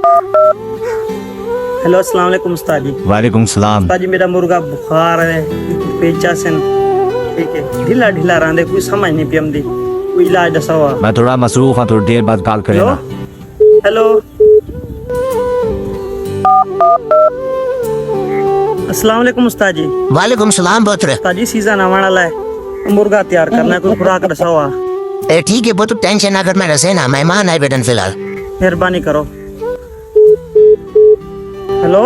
Hello अस्सलाम वालेकुम उस्ताद जी। वालेकुम सलाम। उस्ताद जी मेरा मुर्गा बुखार है, पेचा सन, ठीक है, ढीला ढीला रहंदे, कोई समझ नहीं पी आंदी, कोई इलाज दसा हुआ। मैं थोड़ा मसरूफ हाँ, थोड़ी देर बाद कॉल हेलो करेगा। हेलो अस्सलाम वालेकुम उस्ताद जी। वालेकुम सलाम पुत्र। उस्ताद जी सीजन आने वाला है, मुर्गा तैयार करना है, कोई खुराक दसा हुआ। ए ठीक है पुत्र, टेंशन ना कर, मैं रसे ना, मेहमान आए बेटन फिलहाल। मेहरबानी करो। हेलो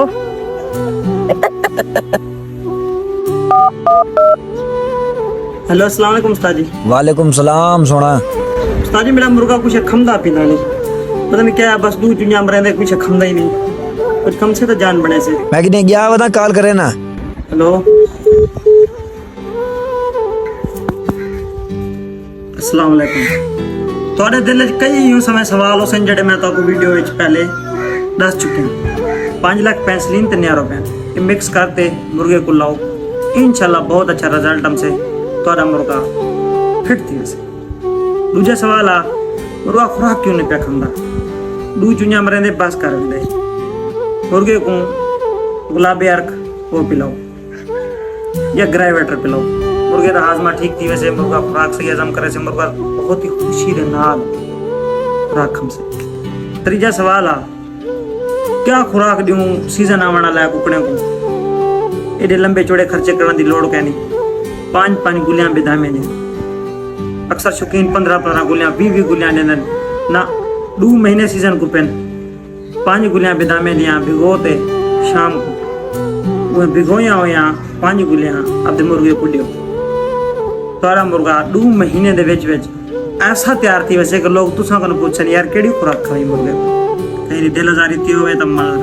हेलो अस्सलाम वालेकुम उस्ताद जी। वालेकुम सलाम सोना। उस्ताद जी मेरा मुर्गा कुछ खमदा पीना नहीं, पता नहीं क्या है, बस दूध दुनिया में रहते कुछ खमदा ही नहीं, कुछ कम से तो जान बने से। मैं कि नहीं गया बता कॉल करे ना। हेलो अस्सलाम वालेकुम। थोड़े दिल च कई यूं समय सवाल हो सन जेडे मैं तो वीडियो विच पहले दस चुके हैं। 5 लाख पेंसिलिन ते 90 रुपए ये मिक्स करते मुर्गे को लाओ, इंशाल्लाह बहुत अच्छा रिजल्ट हमसे थोड़ा मुर्गा फिट थी वैसे। दूजा सवाल आ, मुर्गा खुराक क्यों नहीं पे खांदा? दूध चुनिया में रहंदे बस कर दे, मुर्गे को गुलाबी अर्क वो पिलाओ या ग्रेवेटर पिलाओ, मुर्गे का हाजमा ठीक थी वैसे, मुर्गा खुराक से हजम करे से मुर्गा बहुत ही खुशी दे नाल खुराक हमसे। तीजा सवाल आ, क्या खुराक दूं सीजन आने वाला है कुकड़े को? एडे लंबे चौड़े खर्चे करने की लोड़ कहनी, 5 गुलियां बेदामे ने, अक्सर शौकीन 15 गुलियां 20 गुलियां ने ना 2 महीने सीजन को पेन 5 गुलियां बेदामे लिया भिगोते शाम को वो भिगोया हो या 5 गुलियां अपने मुर्गे को दियो, थोड़ा मुर्गा 2 महीने दे विच ऐसा तैयार थी वैसे कि लोग तुसा को पूछन यार केड़ी खुराक खाई मुर्गे को, कहीं दिल आजारी थी होवे तो मार